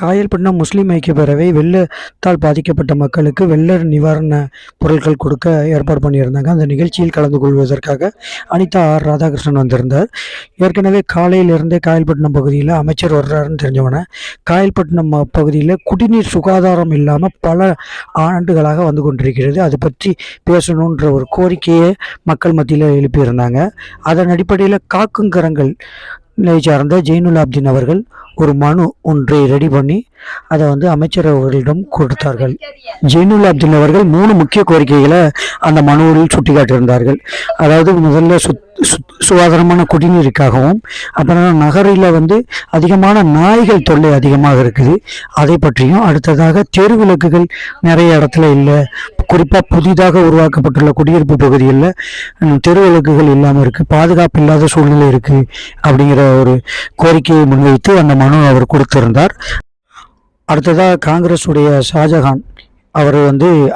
காயல்பட்டினம் முஸ்லீம் ஐக்கிய பேரவை வெள்ளத்தால் பாதிக்கப்பட்ட மக்களுக்கு வெள்ள நிவாரண பொருட்கள் கொடுக்க ஏற்பாடு பண்ணியிருந்தாங்க. அந்த நிகழ்ச்சியில் கலந்து கொள்வதற்காக அனிதா ஆர் ராதாகிருஷ்ணன் வந்திருந்தார். ஏற்கனவே காலையிலிருந்தே காயல்பட்டினம் பகுதியில் அமைச்சர் வர்றாருன்னு தெரிஞ்சவன காயல்பட்டினம் பகுதியில் குடிநீர் சுகாதாரம் இல்லாமல் பல ஆண்டுகளாக வந்து கொண்டிருக்கிறது. அது பற்றி பேசணுன்ற ஒரு கோரிக்கையை மக்கள் மத்தியில் எழுப்பியிருந்தாங்க. அதன் அடிப்படையில் காக்குங்கரங்கள் சார்ந்த ஜெயினுல் ஆப்தீன் அவர்கள் ஒரு மனு ஒன்றை ரெடி பண்ணி அதை அமைச்சர் அவர்களிடம் கொடுத்தார்கள். ஜெயினுல் ஆப்தீன் அவர்கள் 3 முக்கிய கோரிக்கைகளை அந்த மனுவில் சுட்டிக்காட்டியிருந்தார்கள். அதாவது முதல்ல சுகாதாரமான குடிநீருக்காகவும், அப்புறம் நகரில் அதிகமான நாய்கள் தொல்லை அதிகமாக இருக்குது, அதை பற்றியும், அடுத்ததாக தெரு விளக்குகள் நிறைய இடத்துல இல்லை, குறிப்பாக புதிதாக உருவாக்கப்பட்டுள்ள குடியிருப்பு பகுதிகளில் தெரு விளக்குகள் இல்லாமல் இருக்குது, பாதுகாப்பு இல்லாத சூழ்நிலை இருக்குது அப்படிங்கிற ஒரு கோரிக்கையை முன்வைத்து அந்த மனு அவர் கொடுத்திருந்தார். அடுத்ததாக காங்கிரஸுடைய ஷாஜகான் அவர்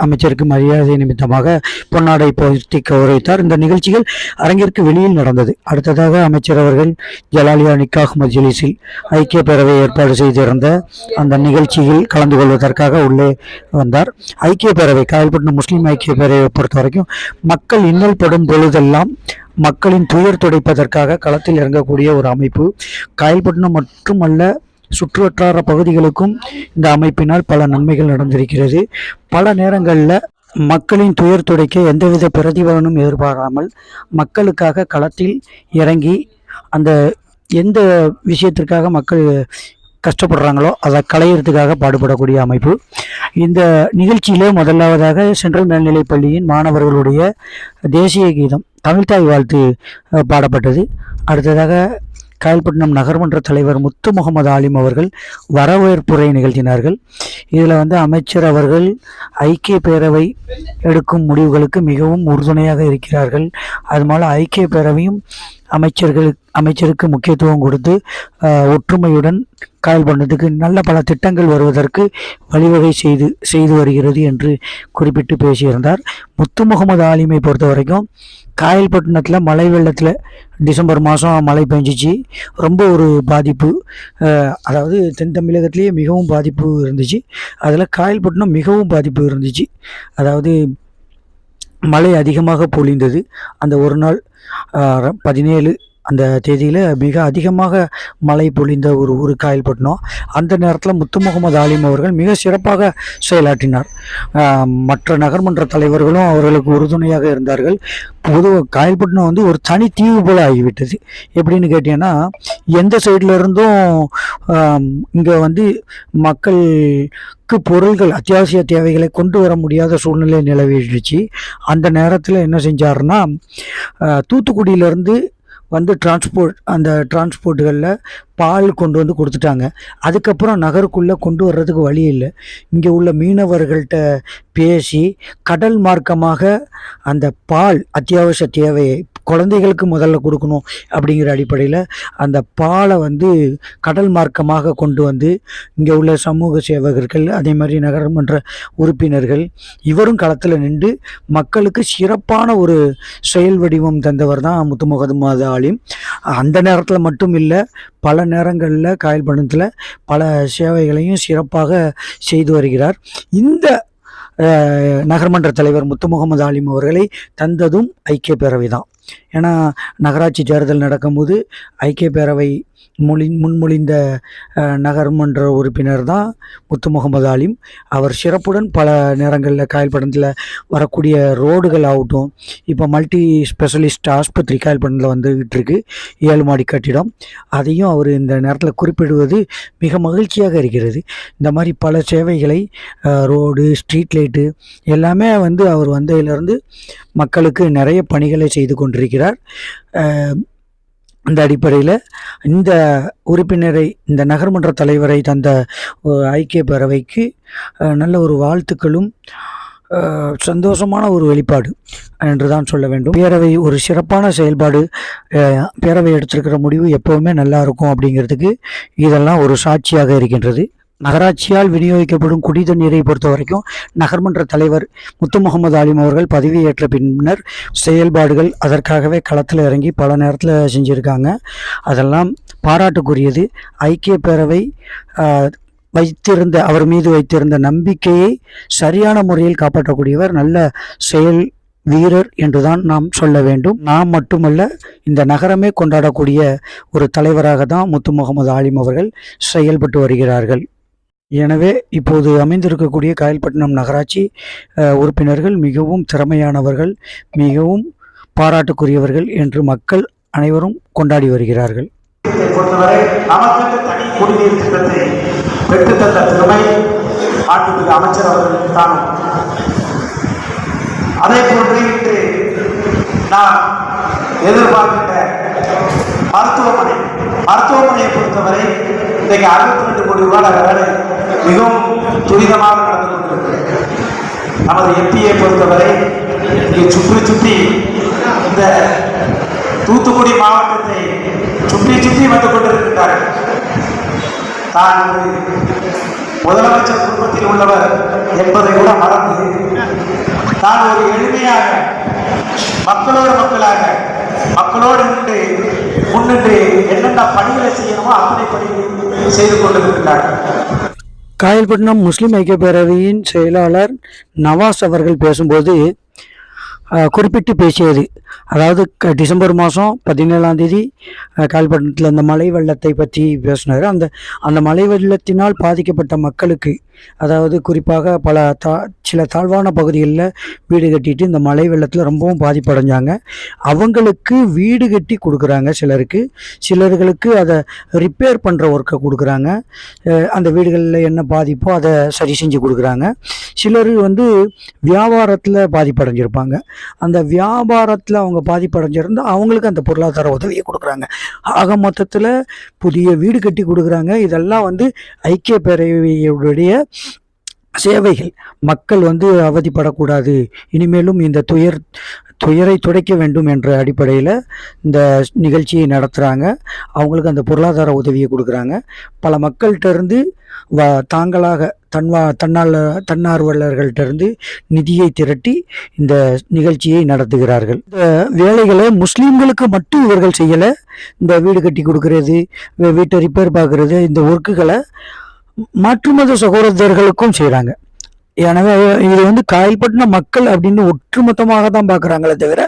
அமைச்சருக்கு மரியாதை நிமித்தமாக பொன்னாடை போர்த்தி கௌரவித்தார். இந்த நிகழ்ச்சிகள் அரங்கிற்கு வெளியில் நடந்தது. அடுத்ததாக அமைச்சர் அவர்கள் ஜலாலியா நிக்காஹ் மஜ்லிஸில் ஐக்கிய பேரவை ஏற்பாடு செய்திருந்த அந்த நிகழ்ச்சியில் கலந்து கொள்வதற்காக உள்ளே வந்தார். ஐக்கிய பேரவை காயல்பட்டினம் முஸ்லீம் ஐக்கிய பேரவையை பொறுத்த வரைக்கும் மக்கள் இன்னல் படும் பொழுதெல்லாம் மக்களின் துயர் துடைப்பதற்காக களத்தில் இறங்கக்கூடிய ஒரு அமைப்பு. காயல்பட்டினம் மட்டுமல்ல, சுற்றுவட்டார பகுதிகளுக்கும் இந்த அமைப்பினால் பல நன்மைகள் நடந்திருக்கிறது. பல நேரங்களில் மக்களின் துயர் துடைக்க எந்தவித பிரதிபலனும் எதிர்பாராமல் மக்களுக்காக களத்தில் இறங்கி அந்த எந்த விஷயத்திற்காக மக்கள் கஷ்டப்படுறாங்களோ அதை களையிறதுக்காக பாடுபடக்கூடிய அமைப்பு. இந்த நிகழ்ச்சியிலே முதலாவதாக சென்ட்ரல் மேல்நிலைப் பள்ளியின் மாணவர்களுடைய தேசிய கீதம் தமிழ்தாய் வாழ்த்து பாடப்பட்டது. அடுத்ததாக காயல்பட்டினம் நகர்மன்ற தலைவர் முத்து முகமது ஆலிம் அவர்கள் வரவேற்புரை நிகழ்த்தினார்கள். இதில் அமைச்சர் அவர்கள் ஐக்கிய பேரவை எடுக்கும் முடிவுகளுக்கு மிகவும் உறுதுணையாக இருக்கிறார்கள். அதுமாதிரி ஐக்கிய பேரவையும் அமைச்சருக்கு முக்கியத்துவம் கொடுத்து ஒற்றுமையுடன் காயல்பட்டினத்துக்கு நல்ல பல திட்டங்கள் வருவதற்கு வழிவகை செய்து வருகிறது என்று குறிப்பிட்டு பேசியிருந்தார். முத்து முகமது ஆலிமை பொறுத்த வரைக்கும் காயல்பட்டினத்தில் மழை வெள்ளத்தில் டிசம்பர் மாதம் மழை பெஞ்சிச்சு, ரொம்ப ஒரு பாதிப்பு, அதாவது தென் தமிழகத்திலேயே மிகவும் பாதிப்பு இருந்துச்சு. அதில் காயல்பட்டினம் மிகவும் பாதிப்பு இருந்துச்சு. அதாவது மழை அதிகமாக பொழிந்தது. அந்த ஒரு நாள் 17 அந்த தேதியில் மிக அதிகமாக மழை பொழிந்த ஒரு ஊர் காயல்பட்டினம். அந்த நேரத்தில் முத்து முகமது ஆலிம் அவர்கள் மிக சிறப்பாக செயலாற்றினார். மற்ற நகர்மன்ற தலைவர்களும் அவர்களுக்கு உறுதுணையாக இருந்தார்கள். பொதுவாக காயல்பட்டினம் ஒரு தனி தீவு போல ஆகிவிட்டது. எப்படின்னு கேட்டீங்கன்னா, எந்த சைடில் இருந்தும் இங்கே மக்களுக்கு பொருள்கள், அத்தியாவசிய தேவைகளை கொண்டு வர முடியாத சூழ்நிலை நிலவிடுச்சு. அந்த நேரத்தில் என்ன செஞ்சாருன்னா, தூத்துக்குடியிலேருந்து டிரான்ஸ்போர்ட்டுகளில் பால் கொண்டு கொடுத்துட்டாங்க. அதுக்கப்புறம் நகருக்குள்ளே கொண்டு வர்றதுக்கு வழி இல்லை. இங்கே உள்ள மீனவர்கள்ட்ட பேசி கடல் மார்க்கமாக அந்த பால் அத்தியாவசிய தேவையை குழந்தைகளுக்கு முதல்ல கொடுக்கணும் அப்படிங்கிற அடிப்படையில் அந்த பாலை கடல் மார்க்கமாக கொண்டு இங்கே உள்ள சமூக சேவகர்கள், அதே மாதிரி நகரமன்ற உறுப்பினர்கள் இவரும் களத்தில் நின்று மக்களுக்கு சிறப்பான ஒரு செயல் வடிவம் தந்தவர் தான் முத்து முகமது ஆலிம். அந்த நேரத்தில் மட்டும் இல்லை, பல நேரங்களில் காயல்பட்டினத்தில் பல சேவைகளையும் சிறப்பாக செய்து வருகிறார். இந்த நகர்மன்ற தலைவர் முத்து முகமது ஆலிம் அவர்களை தந்ததும் ஐக்கிய பேரவை தான். ஏன்னா நகராட்சி தேர்தல் நடக்கும்போது ஐக்கிய பேரவை முன்மொழிந்த நகர்மன்ற உறுப்பினர் தான் முத்து முகமது ஆலிம். அவர் சிறப்புடன் பல நேரங்களில் காயல்பட்டினத்தில் வரக்கூடிய ரோடுகள் ஆகட்டும், இப்போ மல்டி ஸ்பெஷலிஸ்ட் ஆஸ்பத்திரி காயல்பட்டினத்தில் வந்துகிட்டு இருக்கு, 7 மாடி கட்டிடம், அதையும் அவர் இந்த நேரத்தில் குறிப்பிடுவது மிக மகிழ்ச்சியாக இருக்கிறது. இந்த மாதிரி பல சேவைகளை, ரோடு, ஸ்ட்ரீட் லைட்டு எல்லாமே அவர் வந்ததிலிருந்து மக்களுக்கு நிறைய பணிகளை செய்து கொண்டிருக்கிறார். இந்த அடிப்படையில் இந்த உறுப்பினரை, இந்த நகர்மன்ற தலைவரை தந்த ஐக்கிய பேரவைக்கு நல்ல ஒரு வாழ்த்துக்களும் சந்தோஷமான ஒரு வெளிப்பாடு என்று தான் சொல்ல வேண்டும். பேரவை ஒரு சிறப்பான செயல்பாடு, பேரவை எடுத்திருக்கிற முடிவு எப்போவுமே நல்லா இருக்கும் அப்படிங்கிறதுக்கு இதெல்லாம் ஒரு சாட்சியாக இருக்கின்றது. நகராட்சியால் விநியோகிக்கப்படும் குடி தண்ணீரை பொறுத்த வரைக்கும் நகர்மன்ற தலைவர் முத்து முகமது ஆலிம் அவர்கள் பதவியேற்ற பின்னர் செயல்பாடுகள் அதற்காகவே களத்தில் இறங்கி பல நேரத்தில் செஞ்சுருக்காங்க. அதெல்லாம் பாராட்டுக்குரியது. ஐக்கிய பேரவை அவர் மீது வைத்திருந்த நம்பிக்கையை சரியான முறையில் காப்பாற்றக்கூடியவர், நல்ல செயல் வீரர் என்றுதான் நாம் சொல்ல வேண்டும். நாம் மட்டுமல்ல, இந்த நகரமே கொண்டாடக்கூடிய ஒரு தலைவராக தான் முத்து முகமது ஆலிம் அவர்கள் செயல்பட்டு வருகிறார்கள். எனவே இப்போது அமைந்திருக்கக்கூடிய காயல்பட்டினம் நகராட்சி உறுப்பினர்கள் மிகவும் திறமையானவர்கள், மிகவும் பாராட்டுக்குரியவர்கள் என்று மக்கள் அனைவரும் கொண்டாடி வருகிறார்கள். பொறுத்தவரை நமக்கு தனி குடிநீர் திட்டத்தை பெற்றுத்தந்த திறமை மாண்புமிகு அமைச்சர் அவர்களுக்கு தான். அதே போன்று இன்று நாம் எதிர்பார்க்கின்ற மருத்துவமனையை பொறுத்தவரை இன்றைக்கு 62 கோடி ரூபாய் வேலை மிகவும் துரிதமாக நடந்து கொண்டிருக்கிறது. நமது எம்பியை பொறுத்தவரை இங்கே சுற்றி இந்த தூத்துக்குடி மாவட்டத்தை சுற்றி வந்து கொண்டிருக்கிறார்கள். தான் ஒரு முதலமைச்சர் குடும்பத்தில் உள்ளவர் என்பதை கூட மறந்து தான் ஒரு எளிமையாக மக்களோடு முன்னின்று என்னென்ன பணிகளை செய்யணுமோ அத்தனை பணிகளை செய்து கொண்டிருக்கிறார்கள். காயல்பட்டினம் முஸ்லிம் ஐக்கிய பேரவையின் செயலாளர் நவாஸ் அவர்கள் பேசும்போது குறிப்பிட்டு பேசியது, அதாவது டிசம்பர் மாதம் 17ஆம் தேதி காயல்பட்டினத்தில் அந்த மழை வெள்ளத்தை பற்றி பேசினார். அந்த மழை வெள்ளத்தினால் பாதிக்கப்பட்ட மக்களுக்கு, அதாவது குறிப்பாக சில தாழ்வான பகுதிகளில் வீடு கட்டிட்டு இந்த மழை வெள்ளத்தில் ரொம்பவும் பாதிப்படைஞ்சாங்க. அவங்களுக்கு வீடு கட்டி கொடுக்குறாங்க. சிலர்களுக்கு அதை ரிப்பேர் பண்ணுற ஒர்க்கை கொடுக்குறாங்க. அந்த வீடுகளில் என்ன பாதிப்போ அதை சரி செஞ்சு கொடுக்குறாங்க. சிலர் வியாபாரத்தில் பாதிப்படைஞ்சிருப்பாங்க. அந்த வியாபாரத்தில் அவங்க பாதிப்படைஞ்சிருந்தால் அவங்களுக்கு அந்த பொருளாதார உதவியை கொடுக்குறாங்க. ஆக மொத்தத்தில் புதிய வீடு கட்டி கொடுக்குறாங்க. இதெல்லாம் ஐக்கிய பேரவையுடைய சேவைகள். மக்கள் அவதிப்படக்கூடாது, இனிமேலும் இந்த துயரை துடைக்க வேண்டும் என்ற அடிப்படையில் இந்த நிகழ்ச்சியை நடத்துகிறாங்க. அவங்களுக்கு அந்த பொருளாதார உதவியை கொடுக்குறாங்க. பல மக்கள்கிட்ட இருந்து தாங்களாக தன்னார்வலர்கள்ட்ட நிதியை திரட்டி இந்த நிகழ்ச்சியை நடத்துகிறார்கள். இந்த வேலைகளை முஸ்லீம்களுக்கு மட்டும் இவர்கள் செய்யலை. இந்த வீடு கட்டி கொடுக்கறது, வீட்டை ரிப்பேர் பார்க்கறது, இந்த ஒர்க்குகளை மாற்று மத சகோதரர்களுக்கும் செய்கிறாங்க. எனவே இது காயல்பட்டினம் மக்கள் அப்படின்னு ஒட்டுமொத்தமாக தான் பார்க்குறாங்களே தவிர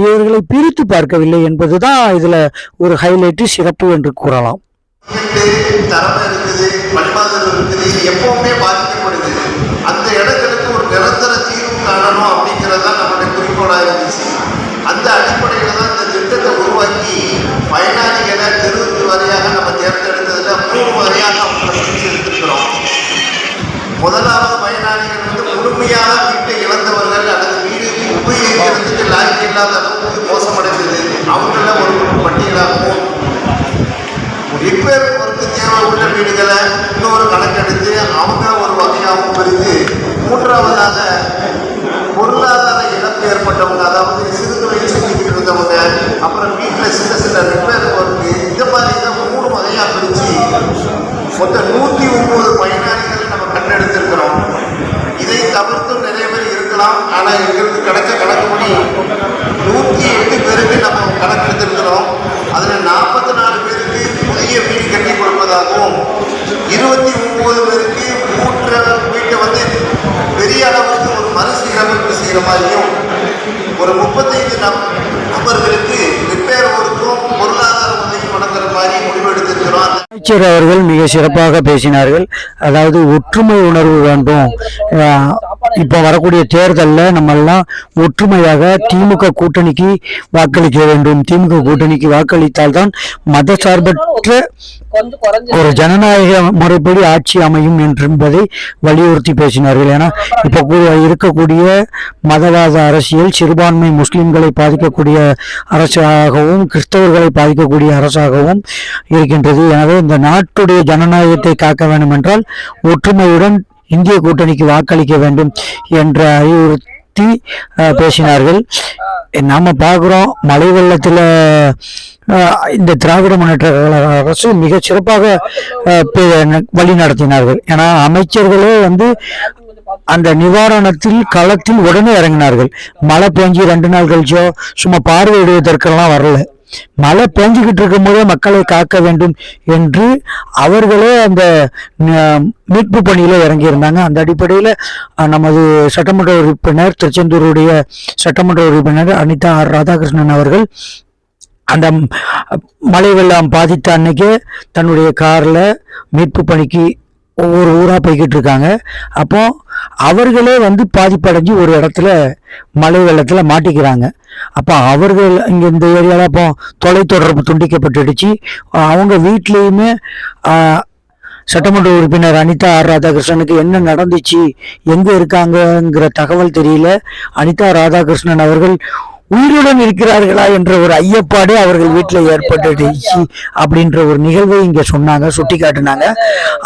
இவர்களை பிரித்து பார்க்கவில்லை என்பதுதான் இதில் ஒரு ஹைலைட்டு, சிறப்பு என்று கூறலாம். தரம் இருக்குது, பணிமாதம் இருக்குது, எப்பவுமே பாதிக்கப்படுது. அந்த இடங்களுக்கு ஒரு நிரந்தர தீர்வு காணணும் அப்படிங்கிறது தான் நம்மளுடைய குறிக்கோளாக இருந்துச்சு. அந்த அடிப்படையில் தான் இந்த திட்டத்தை உருவாக்கி பயனாளிகளை தெருவுக்கு வரையாக நம்ம தேர்ந்தெடுத்ததில் 3 வரையாக அவங்களை பிரித்து எடுத்துருக்கிறோம். முதலாவது பயனாளிகள் முழுமையாக வீட்டை இழந்தவர்கள் அல்லது வீடு உபயோகிக்கிறதுக்கு லாய்க்கு இல்லாத அளவுக்கு மோசமடைந்தது. அவங்கள ஒரு பட்டியலாகவும் ரிப்பேர் ஒர்க்கு தேவை உள்ள வீடுகளை இன்னொரு கணக்கெடுத்து அவங்க ஒரு வகையாகவும் பிரித்து, மூன்றாவதாக பொருளாதார இழப்பு ஏற்பட்டவங்க, அதாவது சிறுதுறையில் செஞ்சுக்கிட்டு இருந்தவங்க, அப்புறம் வீட்டில் சில ரிப்பேர் ஒர்க்கு, இந்த மாதிரி தான் 3 வகையாக பிரித்து மொத்தம் 109 பயனாளிகளை நம்ம கண்டெடுத்திருக்கிறோம். இதை தவிர்த்தும் நிறைய பேர் இருக்கலாம். ஆனால் எங்களுக்கு கிடைச்ச கணக்குப்படி 108 பேருக்கு நம்ம கணக்கெடுத்திருக்கிறோம். அதில் 44 பேருக்கு புதிய வீடு கட்டி கொடுப்பதாகவும், 29 பேருக்கு வீட்டை பெரிய அளவுக்கு ஒரு மறுசீரமைப்பு செய்கிற மாதிரியும், ஒரு 35 நபர்களுக்கு ரிப்பேர் ஒர்க்கும் பொருளாதார உதவி வழங்குற மாதிரி முடிவெடுத்திருக்கிறோம். அமைச்சர் அவர்கள் மிக சிறப்பாக பேசினார்கள். அதாவது ஒற்றுமை உணர்வு வேண்டும். இப்போ வரக்கூடிய தேர்தலில் நம்மெல்லாம் ஒற்றுமையாக திமுக கூட்டணிக்கு வாக்களிக்க வேண்டும். திமுக கூட்டணிக்கு வாக்களித்தால் தான் மதசார்பற்ற ஒரு ஜனநாயக முறைப்படி ஆட்சி அமையும் என்பதை வலியுறுத்தி பேசினார்கள். ஏன்னா இப்போ இருக்கக்கூடிய மதவாத அரசியல் சிறுபான்மை முஸ்லிம்களை பாதிக்கக்கூடிய அரசாகவும் கிறிஸ்தவர்களை பாதிக்கக்கூடிய அரசாகவும் இருக்கின்றது. எனவே இந்த நாட்டுடைய ஜனநாயகத்தை காக்க வேண்டும் என்றால் ஒற்றுமையுடன் இந்திய கூட்டணிக்கு வாக்களிக்க வேண்டும் என்று அறிவுறுத்தி பேசினார்கள். நாம பார்க்குறோம், மழை வெள்ளத்தில் இந்த திராவிட முன்னேற்ற கழக அரசு மிக சிறப்பாக வழி நடத்தினார்கள். ஏன்னா அமைச்சர்களே அந்த நிவாரணத்தில் களத்தில் உடனே இறங்கினார்கள். மழை பெஞ்சு 2 நாள் கழிச்சோ சும்மா பார்வையிடுவதற்கெல்லாம் வரல. மழை பெஞ்சுக்கிட்டு இருக்கும்போதே மக்களை காக்க வேண்டும் என்று அவர்களே அந்த மீட்பு பணியில் இறங்கியிருந்தாங்க. அந்த அடிப்படையில் நமது சட்டமன்ற உறுப்பினர், திருச்செந்தூருடைய சட்டமன்ற உறுப்பினர் அனிதா ராதாகிருஷ்ணன் அவர்கள் அந்த மழை வெள்ளம் பாதித்த அன்னைக்கே தன்னுடைய காரில் மீட்பு பணிக்கு ஒவ்வொரு ஊராக போய்கிட்டு இருக்காங்க. அப்போ அவர்களே பாதிப்படைஞ்சு ஒரு இடத்துல மழை வெள்ளத்தில் மாட்டிக்கிறாங்க. அப்போ அவர்கள் இங்கே இந்த ஏரியாவில் அப்போ தொலைத்தொடர்பு துண்டிக்கப்பட்டுடுச்சு. அவங்க வீட்லேயுமே சட்டமன்ற உறுப்பினர் அனிதா ராதாகிருஷ்ணனுக்கு என்ன நடந்துச்சு, எங்கே இருக்காங்கங்கிற தகவல் தெரியல. அனிதா ராதாகிருஷ்ணன் அவர்கள் உயிருடன் இருக்கிறார்களா என்ற ஒரு ஐயப்பாடு அவர்கள் வீட்டில் ஏற்பட்டுடுச்சு அப்படின்ற ஒரு நிகழ்வை இங்கே சொன்னாங்க, சுட்டி காட்டினாங்க.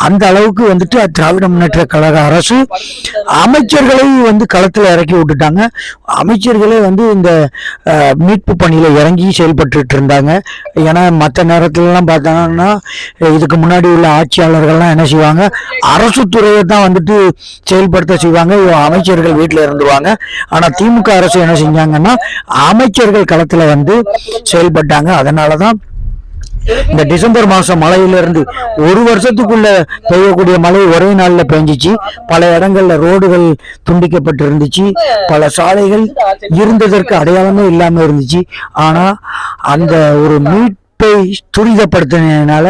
அந்த அளவுக்கு திராவிட முன்னேற்ற கழக அரசு அமைச்சர்களை களத்தில் இறக்கி விட்டுட்டாங்க. அமைச்சர்களே இந்த மீட்பு பணியில் இறங்கி செயல்பட்டு இருந்தாங்க. ஏன்னா மற்ற நேரத்துலலாம் பார்த்தாங்கன்னா இதுக்கு முன்னாடி உள்ள ஆட்சியாளர்கள்லாம் என்ன செய்வாங்க, அரசு துறையை தான் செயல்படுத்த செய்வாங்க, அமைச்சர்கள் வீட்டில் இருந்துருவாங்க. ஆனால் திமுக அரசு என்ன செஞ்சாங்கன்னா அமைச்சர்கள் களத்துல செயல்பட்டாங்க. அதனாலதான் இந்த டிசம்பர் மாசம் மழையிலிருந்து ஒரு வருஷத்துக்குள்ள பெய்யக்கூடிய மழை ஒரே நாள்ல பெஞ்சிச்சு. பல இடங்கள்ல ரோடுகள் துண்டிக்கப்பட்டு இருந்துச்சு, பல சாலைகள் இருந்ததற்கு அடையாளமே இல்லாம இருந்துச்சு. ஆனா அந்த ஒரு மீட்பை துரிதப்படுத்தினால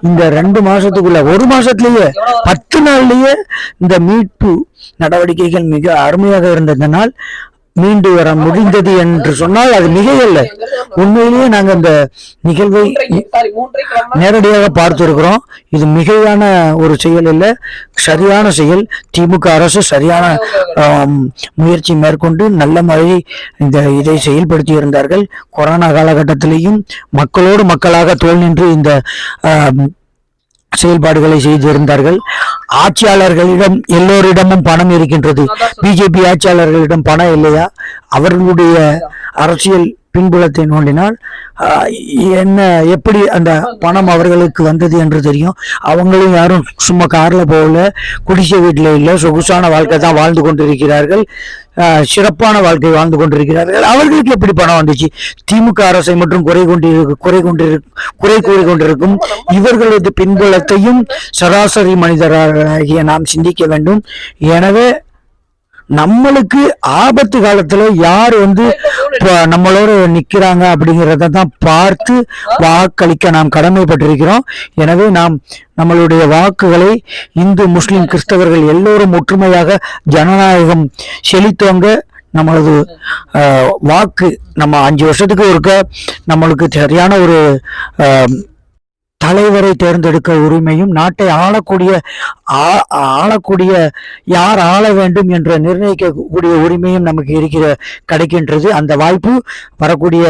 இந்த 2 மாசத்துக்குள்ள, ஒரு மாசத்திலேயே 10 நாள்லயே இந்த மீட்பு நடவடிக்கைகள் மிக அருமையாக இருந்ததனால் மீண்டு வர முடிந்தது என்று சொன்னால் அது மிகையல்ல. உண்மையிலேயே நாங்கள் இந்த நிகழ்வை நேரடியாக பார்த்திருக்கிறோம். இது மிகையான ஒரு செயல் இல்லை, சரியான செயல். திமுக அரசு சரியான முயற்சி மேற்கொண்டு நல்ல முறையை இதை செயல்படுத்தி இருந்தார்கள். கொரோனா காலகட்டத்திலேயும் மக்களோடு மக்களாக தோள் நின்று இந்த செயல்பாடுகளை செய்திருந்தார்கள். ஆட்சியாளர்களிடம் எல்லோரிடமும் பணம் இருக்கின்றது. பிஜேபி ஆட்சியாளர்களிடம் பணம் இல்லையா? அவர்களுடைய அரசியல் பின்புலத்தை நோண்டினால் என்ன, எப்படி அந்த பணம் அவர்களுக்கு வந்தது என்று தெரியும். அவங்களும் யாரும் சும்மா கார்ல போகல, குடிசை வீட்டில் இல்லை, சொகுசான வாழ்க்கை தான் வாழ்ந்து கொண்டிருக்கிறார்கள், சிறப்பான வாழ்க்கை வாழ்ந்து கொண்டிருக்கிறார்கள். அவர்களுக்கு எப்படி பணம் வந்துச்சு? திமுக அரசை மட்டும் குறை கூறி கொண்டிருக்கும் இவர்களது பின்புலத்தையும் சராசரி மனிதராகிய நாம் சிந்திக்க வேண்டும். எனவே நம்மளுக்கு ஆபத்து காலத்துல யார் நம்மளோட நிக்கிறாங்க அப்படிங்கிறத தான் பார்த்து வாக்களிக்க நாம் கடமைப்பட்டிருக்கிறோம். எனவே நாம் நம்மளுடைய வாக்குகளை இந்து, முஸ்லிம், கிறிஸ்தவர்கள் எல்லோரும் ஒற்றுமையாக ஜனநாயகம் செழித்தோங்க நம்மளது வாக்கு நம்ம 5 வருஷத்துக்கு ஒருக்க நம்மளுக்கு சரியான ஒரு தலைவரை தேர்ந்தெடுக்க உரிமையும், நாட்டை ஆளக்கூடிய யார் ஆள வேண்டும் என்ற நிர்ணயிக்கக்கூடிய உரிமையும் நமக்கு கிடைக்கின்றது. அந்த வாய்ப்பு வரக்கூடிய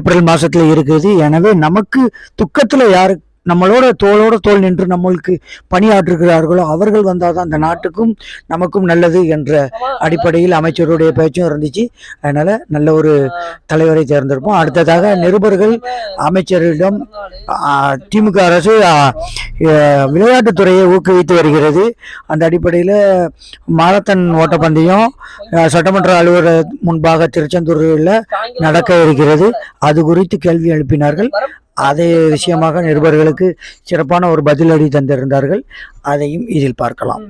ஏப்ரல் மாசத்துல இருக்குது. எனவே நமக்கு துக்கத்துல யாரு நம்மளோட தோளோட தோள் நின்று நம்மளுக்கு பணியாற்றுகிறார்களோ அவர்கள் வந்தாதான் அந்த நாட்டுக்கும் நமக்கும் நல்லது என்ற அடிப்படையில் அமைச்சருடைய பேச்சும் இருந்துச்சு. அதனால நல்ல ஒரு தலைவரை தேர்ந்தெடுப்போம். அடுத்ததாக நிருபர்கள் அமைச்சரிடம் திமுக அரசு விளையாட்டுத்துறையை ஊக்குவித்து வருகிறது. அந்த அடிப்படையில் மாரத்தான் ஓட்டப்பந்தயம் சட்டமன்ற அலுவலர் முன்பாக திருச்செந்தூரில் நடக்க இருக்கிறது. அது குறித்து கேள்வி எழுப்பினார்கள். அதே விஷயமாக நிருபர்களுக்கு சிறப்பான ஒரு பதிலடி தந்திருந்தார்கள். அதையும் இதில் பார்க்கலாம்.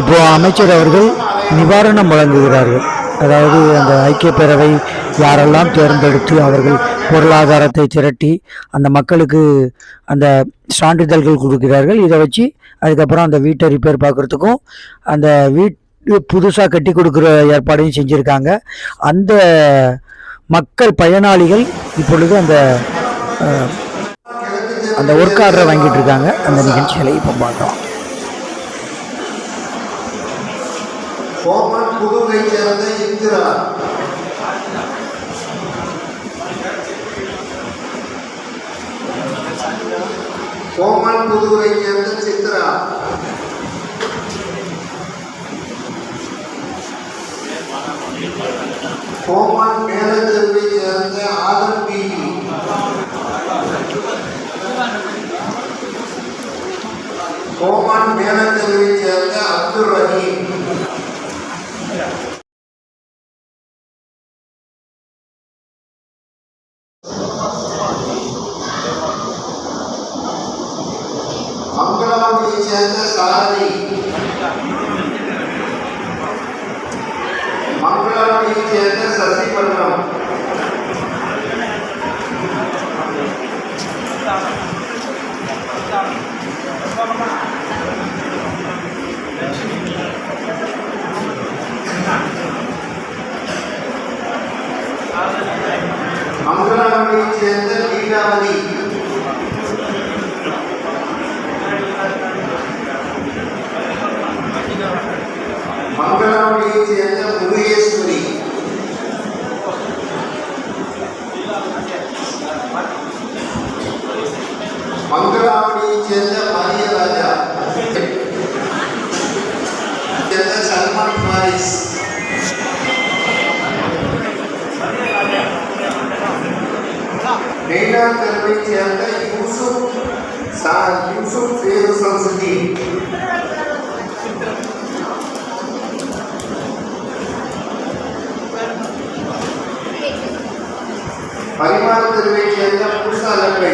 இப்போ அமைச்சர் அவர்கள் நிவாரணம் வழங்குகிறார்கள். அதாவது அந்த ஐக்கிய பேரவை யாரெல்லாம் தேர்ந்தெடுத்து அவர்கள் பொருளாதாரத்தை திரட்டி அந்த மக்களுக்கு அந்த சான்றிதழ்கள் கொடுக்கிறார்கள். இதை வச்சு அதுக்கப்புறம் அந்த வீட்டை ரிப்பேர் பார்க்கறதுக்கும் அந்த வீட்டு புதுசாக கட்டி கொடுக்குற ஏற்பாடையும் செஞ்சுருக்காங்க. அந்த மக்கள் பயனாளிகள் இப்பொழுது அந்த ஒர்க் ஆர்டரை வாங்கிட்டு இருக்காங்க. அந்த நிகழ்ச்சிகளை இப்போ பார்த்தோம். புதுவை சேர்ந்த இந்திரா, புதுவை சேர்ந்த சித்ரா, மேலத்தெருவை சேர்ந்த ஆதம் பிபி, மேலத்தெருவை சேர்ந்த அப்துல் ரஹீம், பாரதி, மங்களாவைச் சேர்ந்த சசிவர்ணம், மங்களாவைச் சேர்ந்த லீலாவதி, மங்களாவைச் சேர்ந்த முருகேஸ்வரி, மங்களாவைச் சேர்ந்த மரியராஜா, சேர்ந்த சல்மான் பாரிஸ், நெய்னாக்கரைச் சேர்ந்த யூசுப் ஃபேருசம்சுதி, பரிமாறு தெருவைச் சேர்ந்த புருஷா லப்பை,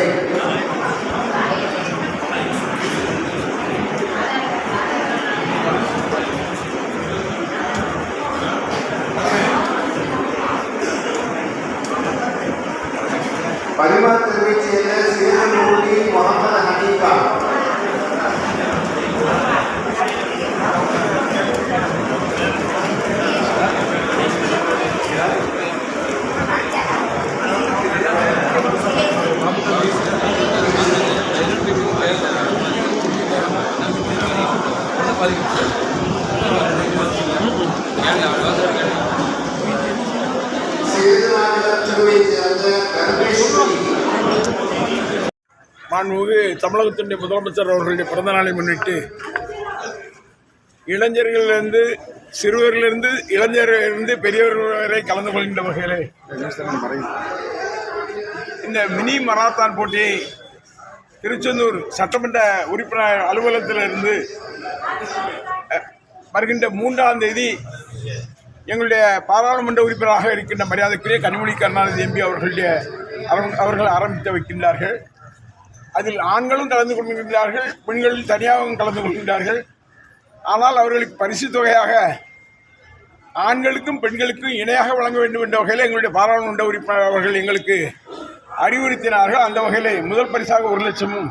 பரிமாறு தெருவைச் சேர்ந்த சேதமூர்த்தி முகமது ஹனீஃபா, சேதுநாயகர் தெருவைச் சேர்ந்த கருணேஸ்வரி. மாண்புமிகு தமிழகத்தினுடைய முதலமைச்சர் அவர்களுடைய பிறந்த நாளை முன்னிட்டு இளைஞர்களிலிருந்து சிறுவர்களிலிருந்து இளைஞர்களிலிருந்து பெரியவர்கள் வரை கலந்து கொள்கின்ற வகையிலே இந்த மினி மராத்தான் போட்டியை திருச்செந்தூர் சட்டமன்ற உறுப்பினர் அலுவலகத்திலிருந்து வருகின்ற 3ஆம் தேதி எங்களுடைய பாராளுமன்ற உறுப்பினராக இருக்கின்ற மரியாதைக்குரிய கனிமொழி கருணாநிதி எம்பி அவர்கள் ஆரம்பித்து வைக்கின்றார்கள். அதில் ஆண்களும் கலந்து கொள்கின்றார்கள், பெண்களில் தனியாகவும் கலந்து கொள்கின்றார்கள். ஆனால் அவர்களுக்கு பரிசு தொகையாக ஆண்களுக்கும் பெண்களுக்கும் இணையாக வழங்க வேண்டும் என்ற வகையில் எங்களுடைய பாராளுமன்ற உறுப்பினர் அவர்கள் எங்களுக்கு அறிவுறுத்தினார்கள். அந்த வகையில் முதல் பரிசாக 1 லட்சமும்,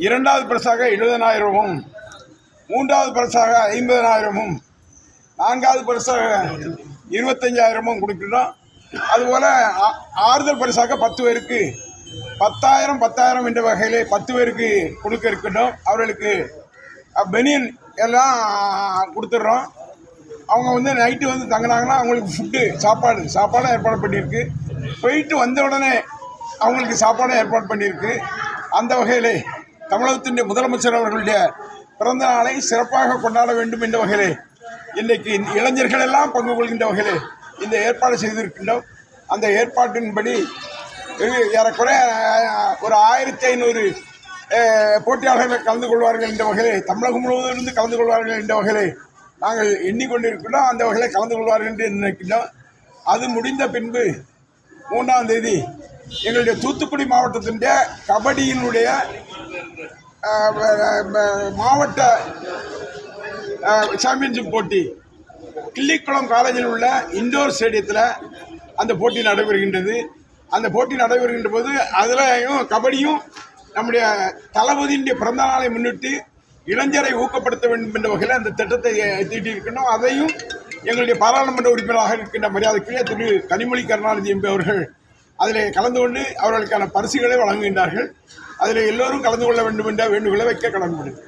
2வது பரிசாக 70,000மும், 3வது பரிசாக 50,000மும், 4வது பரிசாக 25,000மும் கொடுக்கின்றோம். அதுபோல் ஆறுதல் பரிசாக 10 பேருக்கு 10,000 என்ற வகையிலே 10 பேருக்கு கொடுக்க இருக்கின்றோம். அவர்களுக்கு பெனியன் எல்லாம் கொடுத்துட்றோம். அவங்க நைட்டு தங்கினாங்கன்னா அவங்களுக்கு சாப்பாடு ஏற்பாடு பண்ணியிருக்கு. போயிட்டு வந்த உடனே அவங்களுக்கு சாப்பாடும் ஏற்பாடு பண்ணியிருக்கு. அந்த வகையிலே தமிழகத்தினுடைய முதலமைச்சர் அவர்களுடைய பிறந்த நாளை சிறப்பாக கொண்டாட வேண்டும் என்ற வகையிலே இன்றைக்கு இளைஞர்கள் எல்லாம் பங்கு கொள்கின்ற வகையிலே இந்த ஏற்பாடு செய்திருக்கின்றோம். அந்த ஏற்பாட்டின்படி ஏறக்குறைய ஒரு 1500 போட்டியாளர்கள் கலந்து கொள்வார்கள் என்ற வகையிலே, தமிழகம் முழுவதிலிருந்து கலந்து கொள்வார்கள் என்ற வகையிலே நாங்கள் எண்ணிக்கொண்டிருக்கின்றோம். அந்த வகையில் கலந்து கொள்வார்கள் என்று நினைக்கின்றோம். அது முடிந்த பின்பு 3ஆம் தேதி எங்களுடைய தூத்துக்குடி மாவட்டத்தினுடைய கபடியினுடைய மாவட்ட சாம்பியன்ஷிப் போட்டி கிள்ளிக்குளம் காலேஜில் உள்ள இண்டோர் ஸ்டேடியத்தில் அந்த போட்டி நடைபெறுகின்றது. அந்த போட்டி நடைபெறுகின்ற போது அதிலையும் கபடியும் நம்முடைய தளபதியினுடைய பிறந்த நாளை முன்னிட்டு இளைஞரை ஊக்கப்படுத்த வேண்டும் என்ற வகையில் அந்த திட்டத்தை தீட்டியிருக்கணும். அதையும் எங்களுடைய பாராளுமன்ற உறுப்பினராக இருக்கின்ற மரியாதைக்குரிய திரு கனிமொழி கருணாநிதி எம்பி அவர்கள் அதில் கலந்து கொண்டு அவர்களுக்கான பரிசுகளை வழங்குகின்றார்கள். அதில் எல்லோரும் கலந்து கொள்ள வேண்டும் என்ற வேண்டுகோளை வைக்க கடமைப்படுகிறது.